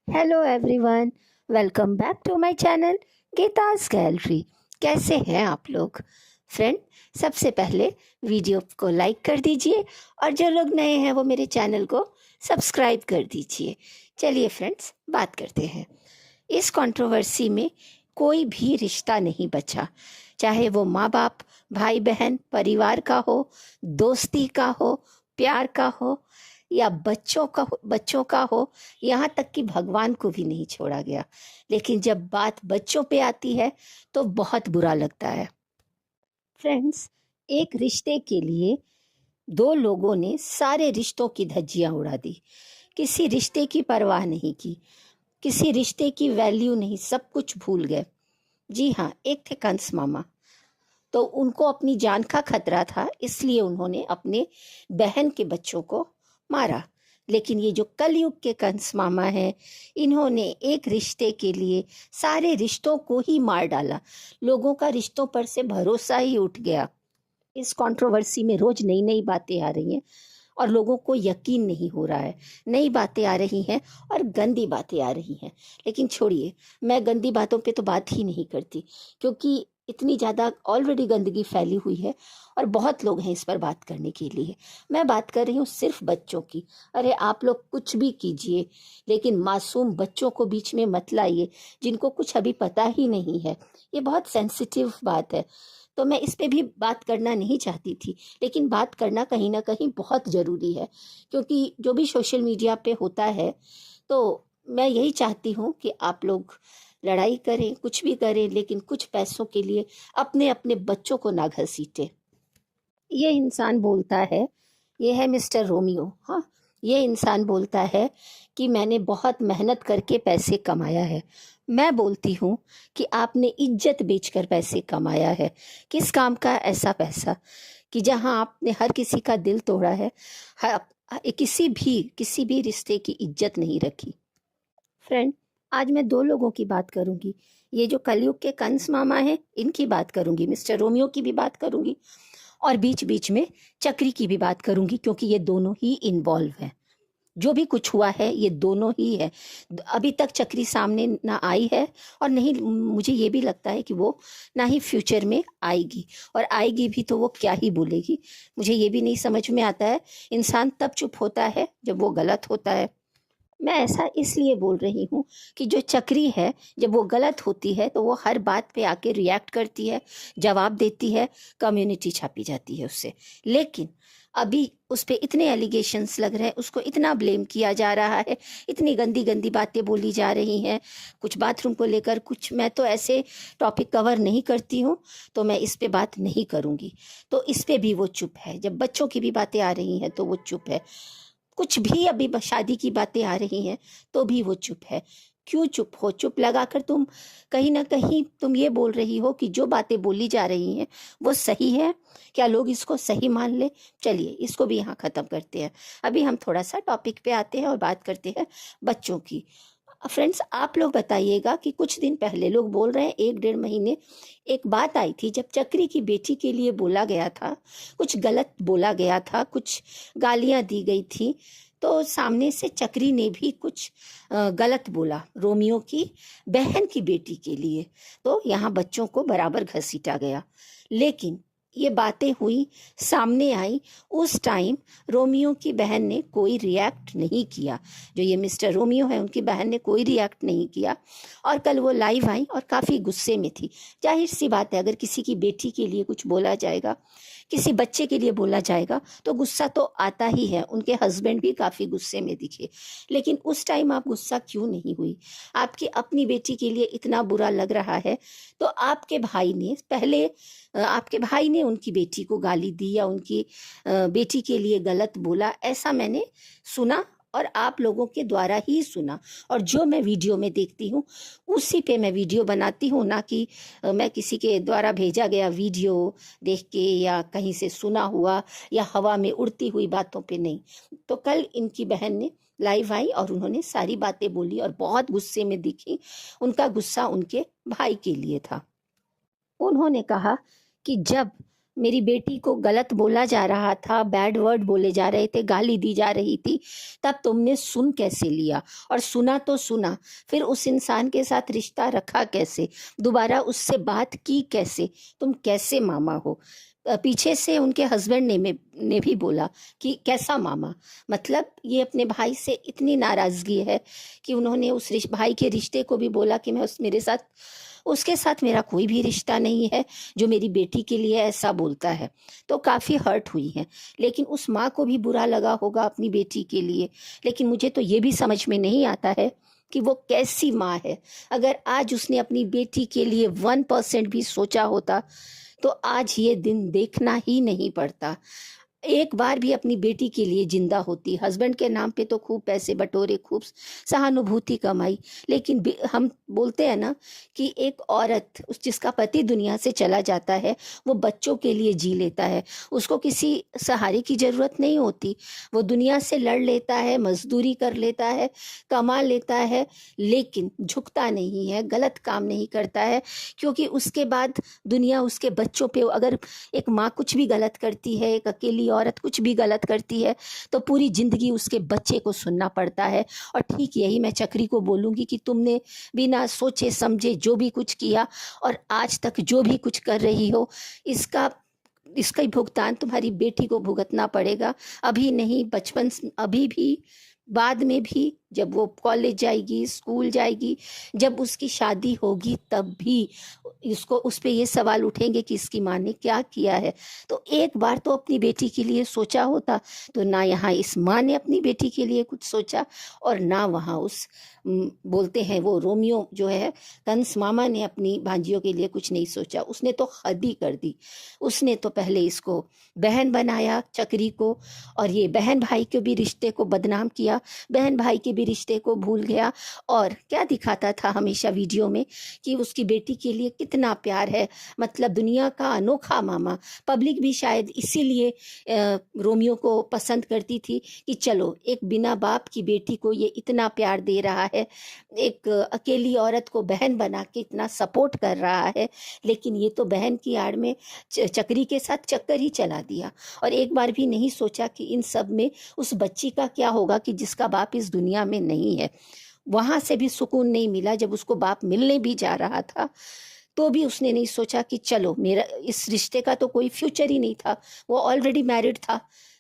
Hello everyone, welcome back to my channel Geeta's gallery. कैसे हैं आप लोग फ्रेंड? सबसे पहले वीडियो को लाइक कर दीजिए और जो लोग नए हैं वो मेरे चैनल को सब्सक्राइब कर दीजिए। चलिए फ्रेंड्स, बात करते हैं। इस कंट्रोवर्सी में कोई भी रिश्ता नहीं बचा, चाहे वो माँ बाप, भाई बहन, परिवार का हो, दोस्ती का हो, प्यार का हो या बच्चों का हो, यहाँ तक कि भगवान को भी नहीं छोड़ा गया। लेकिन जब बात बच्चों पे आती है तो बहुत बुरा लगता है। फ्रेंड्स, एक रिश्ते के लिए दो लोगों ने सारे रिश्तों की धज्जियां उड़ा दी। किसी रिश्ते की परवाह नहीं की, किसी रिश्ते की वैल्यू नहीं, सब कुछ भूल गए। जी हाँ, एक थे कंस मामा। तो उनको अपनी जान का खतरा था, इसलिए उन्होंने अपने बहन के बच्चों को मारा। लेकिन ये जो कलयुग के कंस मामा हैं, इन्होंने एक रिश्ते के लिए सारे रिश्तों को ही मार डाला। लोगों का रिश्तों पर से भरोसा ही उठ गया। इस कंट्रोवर्सी में रोज नई नई बातें आ रही हैं और लोगों को यकीन नहीं हो रहा है। नई बातें आ रही हैं और गंदी बातें आ रही हैं। लेकिन छोड़िए, मैं गंदी बातों पे तो बात ही नहीं करती, क्योंकि इतनी ज़्यादा ऑलरेडी गंदगी फैली हुई है और बहुत लोग हैं इस पर बात करने के लिए। मैं बात कर रही हूँ सिर्फ बच्चों की। अरे आप लोग कुछ भी कीजिए, लेकिन मासूम बच्चों को बीच में मत लाइए, जिनको कुछ अभी पता ही नहीं है। ये बहुत सेंसिटिव बात है, तो मैं इस पे भी बात करना नहीं चाहती थी, लेकिन बात करना कहीं ना कहीं बहुत ज़रूरी है। क्योंकि जो भी सोशल मीडिया पे होता है, तो मैं यही चाहती हूँ कि आप लोग लड़ाई करें, कुछ भी करें, लेकिन कुछ पैसों के लिए अपने अपने बच्चों को ना घसीटे। ये इंसान बोलता है, ये है मिस्टर रोमियो। हाँ, ये इंसान बोलता है कि मैंने बहुत मेहनत करके पैसे कमाया है। मैं बोलती हूँ कि आपने इज्जत बेचकर पैसे कमाया है। किस काम का ऐसा पैसा कि जहाँ आपने हर किसी का दिल तोड़ा है, किसी भी रिश्ते की इज्जत नहीं रखी। फ्रेंड, आज मैं दो लोगों की बात करूंगी। ये जो कलयुग के कंस मामा हैं, इनकी बात करूंगी, मिस्टर रोमियो की भी बात करूंगी, और बीच बीच में चक्री की भी बात करूंगी, क्योंकि ये दोनों ही इन्वॉल्व हैं। जो भी कुछ हुआ है ये दोनों ही है। अभी तक चक्री सामने ना आई है, और नहीं, मुझे ये भी लगता है कि वो ना ही फ्यूचर में आएगी, और आएगी भी तो वो क्या ही बोलेगी। मुझे ये भी नहीं समझ में आता है। इंसान तब चुप होता है जब वो गलत होता है। मैं ऐसा इसलिए बोल रही हूँ कि जो चक्री है, जब वो गलत होती है तो वो हर बात पे आके रिएक्ट करती है, जवाब देती है, कम्युनिटी छापी जाती है उससे। लेकिन अभी उस पर इतने एलिगेशंस लग रहे हैं, उसको इतना ब्लेम किया जा रहा है, इतनी गंदी गंदी बातें बोली जा रही हैं, कुछ बाथरूम को लेकर कुछ। मैं तो ऐसे टॉपिक कवर नहीं करती हूँ, तो मैं इस पे बात नहीं करूँगी। तो इस पे भी वो चुप है। जब बच्चों की भी बातें आ रही हैं तो वो चुप है। कुछ भी अभी शादी की बातें आ रही हैं तो भी वो चुप है। क्यों चुप हो? चुप लगाकर तुम कहीं ना कहीं तुम ये बोल रही हो कि जो बातें बोली जा रही हैं वो सही है। क्या लोग इसको सही मान ले? चलिए, इसको भी यहाँ खत्म करते हैं। अभी हम थोड़ा सा टॉपिक पे आते हैं और बात करते हैं बच्चों की। फ्रेंड्स, आप लोग बताइएगा कि कुछ दिन पहले लोग बोल रहे हैं, एक डेढ़ महीने, एक बात आई थी जब चक्री की बेटी के लिए बोला गया था, कुछ गलत बोला गया था, कुछ गालियां दी गई थी, तो सामने से चक्री ने भी कुछ गलत बोला रोमियो की बहन की बेटी के लिए। तो यहाँ बच्चों को बराबर घसीटा गया। लेकिन ये बातें हुई, सामने आई, उस टाइम रोमियो की बहन ने कोई रिएक्ट नहीं किया। जो ये मिस्टर रोमियो है, उनकी बहन ने कोई रिएक्ट नहीं किया। और कल वो लाइव आई और काफ़ी गुस्से में थी। जाहिर सी बात है, अगर किसी की बेटी के लिए कुछ बोला जाएगा, किसी बच्चे के लिए बोला जाएगा, तो गुस्सा तो आता ही है। उनके हस्बैंड भी काफ़ी गुस्से में दिखे। लेकिन उस टाइम आप गुस्सा क्यों नहीं हुई? आपकी अपनी बेटी के लिए इतना बुरा लग रहा है, तो आपके भाई ने उनकी बेटी को गाली दी या उनकी बेटी के लिए गलत बोला, ऐसा मैंने सुना, और आप लोगों के द्वारा ही सुना। और जो मैं वीडियो में देखती हूँ उसी पे मैं वीडियो बनाती हूँ, ना कि मैं किसी के द्वारा भेजा गया वीडियो देख के या कहीं से सुना हुआ या हवा में उड़ती हुई बातों पे नहीं। तो कल इनकी बहन ने लाइव आई और उन्होंने सारी बातें बोली और बहुत गुस्से में दिखी। उनका गुस्सा उनके भाई के लिए था। उन्होंने कहा कि जब मेरी बेटी को गलत बोला जा रहा था, बैड वर्ड बोले जा रहे थे, गाली दी जा रही थी, तब तुमने सुन कैसे लिया? और सुना तो सुना, फिर उस इंसान के साथ रिश्ता रखा कैसे? दोबारा उससे बात की कैसे? तुम कैसे मामा हो? पीछे से उनके हस्बैंड ने भी बोला कि कैसा मामा? मतलब ये अपने भाई से इतनी नाराज़गी है कि उन्होंने उस भाई के रिश्ते को भी बोला कि उसके साथ मेरा कोई भी रिश्ता नहीं है जो मेरी बेटी के लिए ऐसा बोलता है। तो काफ़ी हर्ट हुई हैं, लेकिन उस माँ को भी बुरा लगा होगा अपनी बेटी के लिए। लेकिन मुझे तो ये भी समझ में नहीं आता है कि वो कैसी माँ है। अगर आज उसने अपनी बेटी के लिए 1% भी सोचा होता तो आज ये दिन देखना ही नहीं पड़ता। एक बार भी अपनी बेटी के लिए जिंदा होती। हस्बैंड के नाम पे तो खूब पैसे बटोरे, खूब सहानुभूति कमाई, लेकिन हम बोलते हैं ना कि एक औरत जिसका पति दुनिया से चला जाता है वो बच्चों के लिए जी लेता है, उसको किसी सहारे की ज़रूरत नहीं होती। वो दुनिया से लड़ लेता है, मजदूरी कर लेता है, कमा लेता है, लेकिन झुकता नहीं है, गलत काम नहीं करता है, क्योंकि उसके बाद दुनिया उसके बच्चों पे, अगर एक माँ कुछ भी गलत करती है, एक अकेली औरत कुछ भी गलत करती है, तो पूरी जिंदगी उसके बच्चे को सुनना पड़ता है। और ठीक यही मैं चक्री को बोलूँगी कि तुमने बिना सोचे समझे जो भी कुछ किया और आज तक जो भी कुछ कर रही हो, इसका इसका भुगतान तुम्हारी बेटी को भुगतना पड़ेगा। अभी नहीं, बचपन अभी भी, बाद में भी, जब वो कॉलेज जाएगी, स्कूल जाएगी, जब उसकी शादी होगी, तब भी इसको उस पे ये सवाल उठेंगे कि इसकी माँ ने क्या किया है। तो एक बार तो अपनी बेटी के लिए सोचा होता। तो ना यहाँ इस माँ ने अपनी बेटी के लिए कुछ सोचा, और ना वहाँ उस बोलते हैं वो रोमियो जो है, कंस मामा ने अपनी भांजियों के लिए कुछ नहीं सोचा। उसने तो हद ही कर दी। उसने तो पहले इसको बहन बनाया, चक्री को, और ये बहन भाई के भी रिश्ते को बदनाम किया, बहन भाई के भी रिश्ते को भूल गया। और क्या दिखाता था हमेशा वीडियो में कि उसकी बेटी के लिए कितना प्यार है, मतलब दुनिया का अनोखा मामा। पब्लिक भी शायद इसीलिए रोमियो को पसंद करती थी कि चलो, एक बिना बाप की बेटी को ये इतना प्यार दे रहा है, एक अकेली औरत को बहन बना के इतना सपोर्ट कर रहा है, लेकिन ये तो बहन की आड़ में चक्री के साथ चक्कर ही चला दिया। और एक बार भी नहीं सोचा कि इन सब में उस बच्ची का क्या होगा कि जिसका बाप इस दुनिया में नहीं है। वहां से भी सुकून नहीं मिला। जब उसको बाप मिलने भी जा रहा था तो भी उसने नहीं सोचा कि चलो, मेरा इस रिश्ते का तो कोई फ्यूचर ही नहीं था। वो ऑलरेडी मैरिड था,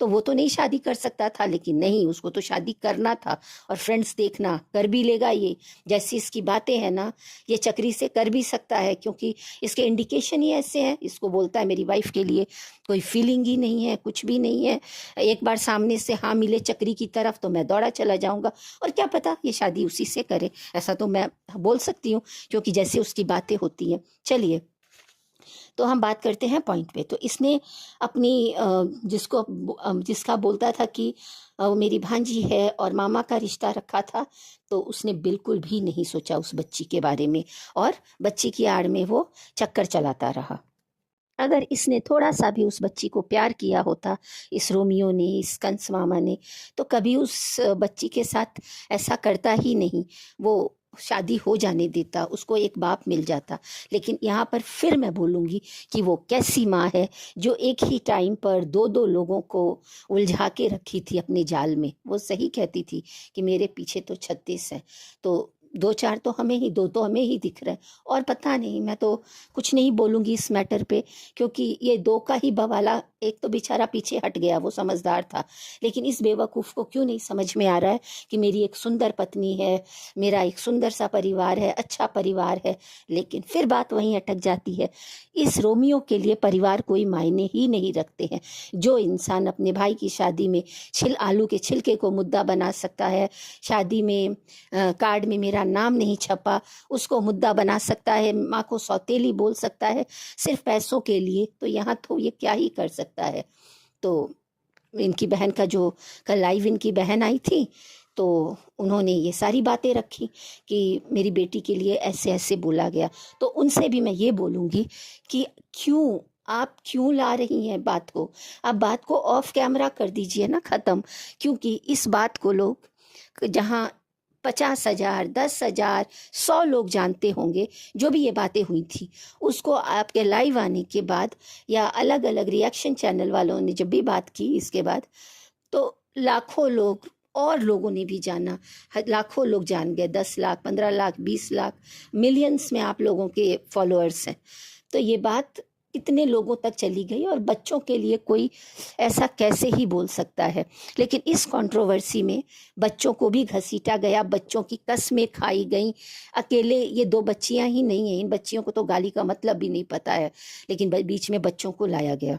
तो वो तो नहीं शादी कर सकता था, लेकिन नहीं, उसको तो शादी करना था। और फ्रेंड्स, देखना कर भी लेगा ये। जैसी इसकी बातें हैं ना, ये चक्री से कर भी सकता है, क्योंकि इसके इंडिकेशन ही ऐसे हैं। इसको बोलता है मेरी वाइफ के लिए कोई फीलिंग ही नहीं है, कुछ भी नहीं है। एक बार सामने से हाँ मिले चक्री की तरफ तो मैं दौड़ा चला जाऊंगा, और क्या पता ये शादी उसी से करे, ऐसा तो मैं बोल सकती हूँ, क्योंकि जैसे उसकी बातें होती हैं। चलिए, तो हम बात करते हैं पॉइंट पे। तो इसने अपनी जिसका बोलता था कि वो मेरी भांजी है और मामा का रिश्ता रखा था, तो उसने बिल्कुल भी नहीं सोचा उस बच्ची के बारे में, और बच्ची की आड़ में वो चक्कर चलाता रहा। अगर इसने थोड़ा सा भी उस बच्ची को प्यार किया होता, इस रोमियो ने, इस कंस मामा ने, तो कभी उस बच्ची के साथ ऐसा करता ही नहीं। वो शादी हो जाने देता, उसको एक बाप मिल जाता। लेकिन यहाँ पर फिर मैं बोलूँगी कि वो कैसी माँ है जो एक ही टाइम पर दो दो लोगों को उलझा के रखी थी अपने जाल में। वो सही कहती थी कि मेरे पीछे तो 36 हैं, तो दो चार तो हमें ही, दो तो हमें ही दिख रहे हैं। और पता नहीं, मैं तो कुछ नहीं बोलूँगी इस मैटर पे, क्योंकि ये दो का ही बवाला। एक तो बेचारा पीछे हट गया, वो समझदार था, लेकिन इस बेवकूफ़ को क्यों नहीं समझ में आ रहा है कि मेरी एक सुंदर पत्नी है, मेरा एक सुंदर सा परिवार है, अच्छा परिवार है। लेकिन फिर बात वहीं अटक जाती है। इस रोमियो के लिए परिवार कोई मायने ही नहीं रखते हैं। जो इंसान अपने भाई की शादी में आलू के छिलके को मुद्दा बना सकता है, शादी में कार्ड में मेरा नाम नहीं छपा, उसको मुद्दा बना सकता है, माँ को सौतेली बोल सकता है सिर्फ पैसों के लिए, तो यहाँ तो ये क्या ही कर सकता है। तो इनकी बहन का जो कल लाइव इनकी बहन आई थी, तो उन्होंने ये सारी बातें रखी कि मेरी बेटी के लिए ऐसे ऐसे बोला गया। तो उनसे भी मैं ये बोलूँगी कि आप क्यों ला रही हैं बात को? आप बात को ऑफ कैमरा कर दीजिए ना ख़त्म, क्योंकि इस बात को लोग जहाँ 50,000, 10,000, 100 लोग जानते होंगे जो भी ये बातें हुई थी। उसको आपके लाइव आने के बाद या अलग अलग रिएक्शन चैनल वालों ने जब भी बात की इसके बाद, तो लाखों लोग और लोगों ने भी जाना, लाखों लोग जान गए, 10 लाख, 15 लाख, 20 लाख, मिलियंस में आप लोगों के फॉलोअर्स हैं। तो ये बात कितने लोगों तक चली गई, और बच्चों के लिए कोई ऐसा कैसे ही बोल सकता है। लेकिन इस कंट्रोवर्सी में बच्चों को भी घसीटा गया, बच्चों की कस्में खाई गई। अकेले ये 2 बच्चियां ही नहीं हैं, इन बच्चियों को तो गाली का मतलब भी नहीं पता है, लेकिन बीच में बच्चों को लाया गया।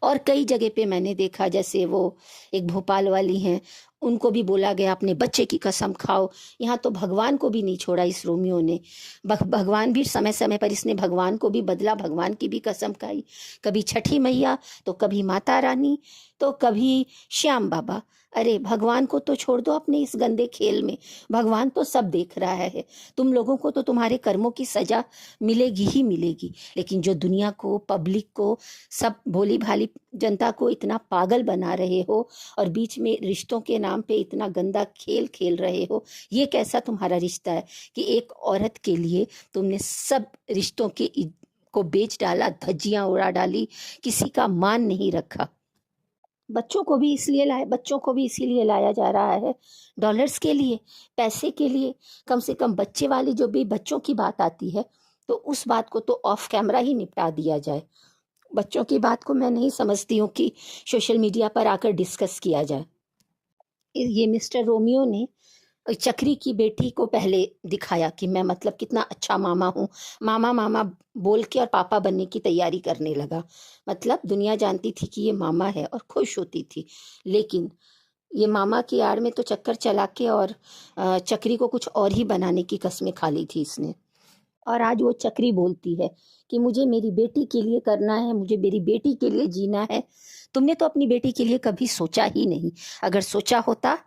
और कई जगह पे मैंने देखा, जैसे वो एक भोपाल वाली हैं, उनको भी बोला गया अपने बच्चे की कसम खाओ। यहाँ तो भगवान को भी नहीं छोड़ा इस रोमियो ने। भगवान भी समय समय पर इसने भगवान को भी बदला, भगवान की भी कसम खाई। कभी छठी मैया, तो कभी माता रानी, तो कभी श्याम बाबा। अरे भगवान को तो छोड़ दो अपने इस गंदे खेल में, भगवान तो सब देख रहा है। तुम लोगों को तो तुम्हारे कर्मों की सजा मिलेगी ही मिलेगी, लेकिन जो दुनिया को, पब्लिक को, सब भोली भाली जनता को इतना पागल बना रहे हो और बीच में रिश्तों के नाम पे इतना गंदा खेल खेल रहे हो, ये कैसा तुम्हारा रिश्ता है कि एक औरत के लिए तुमने सब रिश्तों के को बेच डाला, धज्जियां उड़ा डाली, किसी का मान नहीं रखा। बच्चों को भी इसीलिए लाया जा रहा है, डॉलर्स के लिए, पैसे के लिए। कम से कम बच्चे वाली जो भी बच्चों की बात आती है, तो उस बात को तो ऑफ कैमरा ही निपटा दिया जाए। बच्चों की बात को मैं नहीं समझती हूँ कि सोशल मीडिया पर आकर डिस्कस किया जाए। ये मिस्टर रोमियो ने चक्री की बेटी को पहले दिखाया कि मैं मतलब कितना अच्छा मामा हूँ। मामा मामा बोल के और पापा बनने की तैयारी करने लगा। मतलब दुनिया जानती थी कि ये मामा है और खुश होती थी, लेकिन ये मामा की आड़ में तो चक्कर चला के और चक्री को कुछ और ही बनाने की कस्में खा ली थी इसने। और आज वो चक्री बोलती है कि मुझे मेरी बेटी के लिए करना है, मुझे मेरी बेटी के लिए जीना है। तुमने तो अपनी बेटी के लिए कभी सोचा ही नहीं। अगर सोचा होता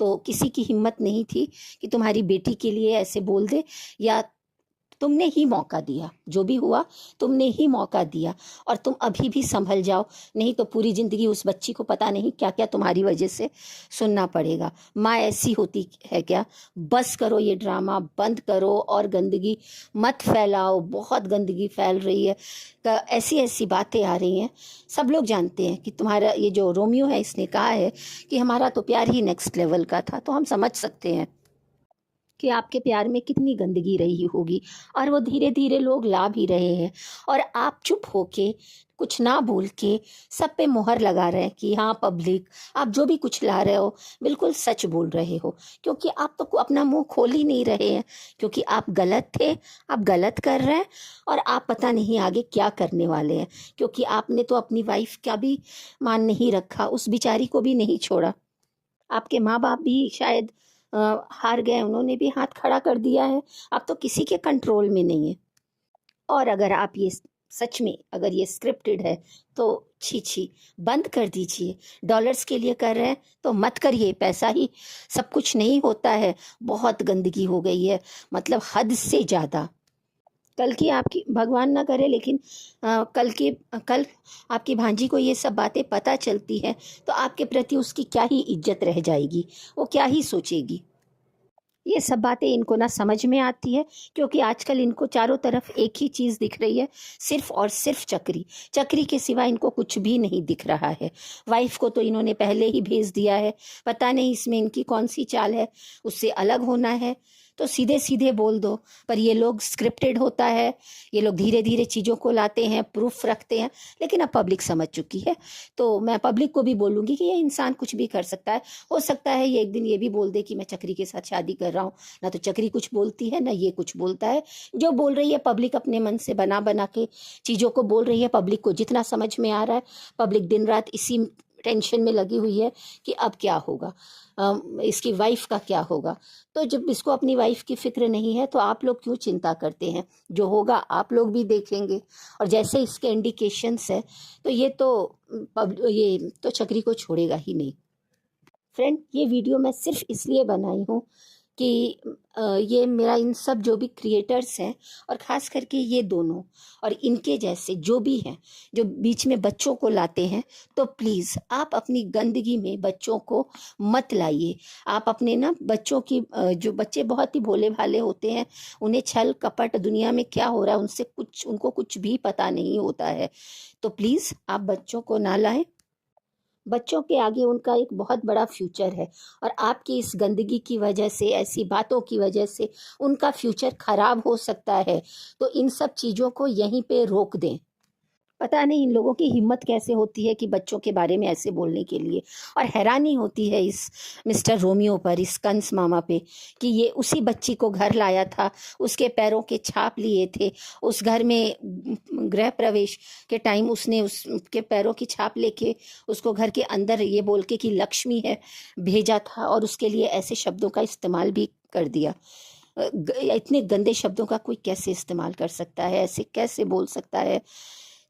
तो किसी की हिम्मत नहीं थी कि तुम्हारी बेटी के लिए ऐसे बोल दे, या तुमने ही मौका दिया, जो भी हुआ तुमने ही मौका दिया। और तुम अभी भी संभल जाओ, नहीं तो पूरी जिंदगी उस बच्ची को पता नहीं क्या क्या तुम्हारी वजह से सुनना पड़ेगा। माँ ऐसी होती है क्या? बस करो, ये ड्रामा बंद करो और गंदगी मत फैलाओ। बहुत गंदगी फैल रही है, ऐसी ऐसी बातें आ रही हैं। सब लोग जानते हैं कि तुम्हारा ये जो रोमियो है, इसने कहा है कि हमारा तो प्यार ही नेक्स्ट लेवल का था, तो हम समझ सकते हैं कि आपके प्यार में कितनी गंदगी रही होगी। और वो धीरे धीरे लोग ला भी रहे हैं, और आप चुप होके कुछ ना बोल के सब पे मोहर लगा रहे हैं कि हाँ पब्लिक, आप जो भी कुछ ला रहे हो बिल्कुल सच बोल रहे हो, क्योंकि आप तो अपना मुंह खोल ही नहीं रहे हैं। क्योंकि आप गलत थे, आप गलत कर रहे हैं, और आप पता नहीं आगे क्या करने वाले हैं। क्योंकि आपने तो अपनी वाइफ का भी मान नहीं रखा, उस बेचारी को भी नहीं छोड़ा। आपके माँ बाप भी शायद हार गए, उन्होंने भी हाथ खड़ा कर दिया है। आप तो किसी के कंट्रोल में नहीं है। और अगर आप ये सच में अगर ये स्क्रिप्टेड है, तो छी छी, बंद कर दीजिए। डॉलर्स के लिए कर रहे हैं तो मत करिए, पैसा ही सब कुछ नहीं होता है। बहुत गंदगी हो गई है, मतलब हद से ज़्यादा। कल की आपकी भगवान ना करे, लेकिन कल आपकी भांजी को ये सब बातें पता चलती है, तो आपके प्रति उसकी क्या ही इज्जत रह जाएगी, वो क्या ही सोचेगी। ये सब बातें इनको ना समझ में आती है, क्योंकि आजकल इनको चारों तरफ एक ही चीज़ दिख रही है, सिर्फ और सिर्फ चक्री। चक्री के सिवा इनको कुछ भी नहीं दिख रहा है। वाइफ को तो इन्होंने पहले ही भेज दिया है, पता नहीं इसमें इनकी कौन सी चाल है, उससे अलग होना है तो सीधे सीधे बोल दो। पर ये लोग स्क्रिप्टेड होता है, ये लोग धीरे धीरे चीज़ों को लाते हैं, प्रूफ रखते हैं। लेकिन अब पब्लिक समझ चुकी है, तो मैं पब्लिक को भी बोलूँगी कि ये इंसान कुछ भी कर सकता है। हो सकता है ये एक दिन ये भी बोल दे कि मैं चक्री के साथ शादी कर रहा हूँ। ना तो चक्री कुछ बोलती है, ना ये कुछ बोलता है। जो बोल रही है पब्लिक अपने मन से बना बना के चीज़ों को बोल रही है। पब्लिक को जितना समझ में आ रहा है, पब्लिक दिन रात इसी टेंशन में लगी हुई है कि अब क्या होगा, इसकी वाइफ का क्या होगा। तो जब इसको अपनी वाइफ की फिक्र नहीं है, तो आप लोग क्यों चिंता करते हैं? जो होगा आप लोग भी देखेंगे। और जैसे इसके इंडिकेशंस है, तो ये तो चक्री को छोड़ेगा ही नहीं। फ्रेंड, ये वीडियो मैं सिर्फ इसलिए बनाई हूँ कि ये मेरा इन सब जो भी क्रिएटर्स हैं और ख़ास करके ये दोनों और इनके जैसे जो भी हैं जो बीच में बच्चों को लाते हैं, तो प्लीज़ आप अपनी गंदगी में बच्चों को मत लाइए। आप अपने ना बच्चों की जो बच्चे बहुत ही भोले भाले होते हैं, उन्हें छल कपट दुनिया में क्या हो रहा है उनसे उनको कुछ भी पता नहीं होता है। तो प्लीज़ आप बच्चों को ना लाएं। बच्चों के आगे उनका एक बहुत बड़ा फ्यूचर है और आपकी इस गंदगी की वजह से, ऐसी बातों की वजह से उनका फ्यूचर खराब हो सकता है। तो इन सब चीज़ों को यहीं पे रोक दें। पता नहीं इन लोगों की हिम्मत कैसे होती है कि बच्चों के बारे में ऐसे बोलने के लिए। और हैरानी होती है इस मिस्टर रोमियो पर, इस कंस मामा पे, कि ये उसी बच्ची को घर लाया था, उसके पैरों के छाप लिए थे, उस घर में गृह प्रवेश के टाइम उसने उसके पैरों की छाप लेके उसको घर के अंदर ये बोल के कि लक्ष्मी है भेजा था, और उसके लिए ऐसे शब्दों का इस्तेमाल भी कर दिया। इतने गंदे शब्दों का कोई कैसे इस्तेमाल कर सकता है, ऐसे कैसे बोल सकता है।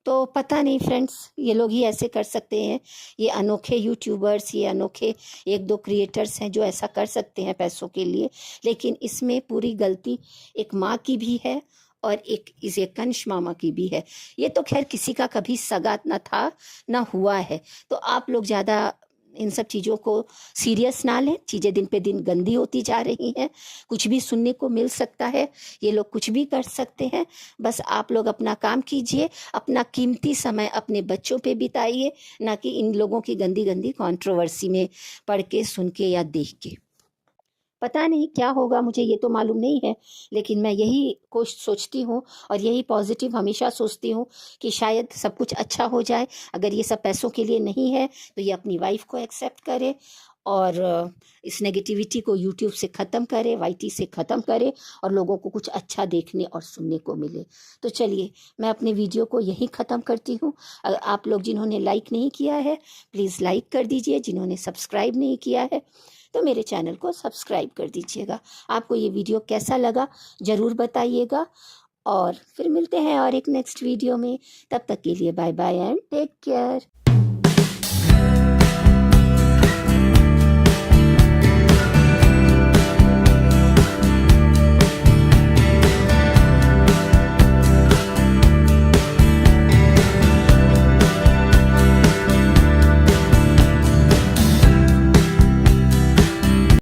तो पता नहीं फ्रेंड्स, ये लोग ही ऐसे कर सकते हैं। ये अनोखे यूट्यूबर्स, ये अनोखे एक दो क्रिएटर्स हैं जो ऐसा कर सकते हैं पैसों के लिए। लेकिन इसमें पूरी गलती एक माँ की भी है और एक इसे कंस मामा की भी है। ये तो खैर किसी का कभी सगा ना था ना हुआ है। तो आप लोग ज़्यादा इन सब चीज़ों को सीरियस ना लें। चीज़ें दिन पे दिन गंदी होती जा रही हैं, कुछ भी सुनने को मिल सकता है, ये लोग कुछ भी कर सकते हैं। बस आप लोग अपना काम कीजिए, अपना कीमती समय अपने बच्चों पे बिताइए, ना कि इन लोगों की गंदी गंदी कंट्रोवर्सी में पढ़ के, सुन के या देख के। पता नहीं क्या होगा, मुझे ये तो मालूम नहीं है, लेकिन मैं यही सोचती हूँ और यही पॉजिटिव हमेशा सोचती हूँ कि शायद सब कुछ अच्छा हो जाए। अगर ये सब पैसों के लिए नहीं है तो ये अपनी वाइफ को एक्सेप्ट करे और इस नेगेटिविटी को यूट्यूब से ख़त्म करे, वाईटी से ख़त्म करे और लोगों को कुछ अच्छा देखने और सुनने को मिले। तो चलिए मैं अपने वीडियो को यहीं ख़त्म करती हूँ। आप लोग जिन्होंने लाइक नहीं किया है प्लीज़ लाइक कर दीजिए, जिन्होंने सब्सक्राइब नहीं किया है तो मेरे चैनल को सब्सक्राइब कर दीजिएगा। आपको ये वीडियो कैसा लगा ज़रूर बताइएगा और फिर मिलते हैं और एक नेक्स्ट वीडियो में। तब तक के लिए bye bye and take care.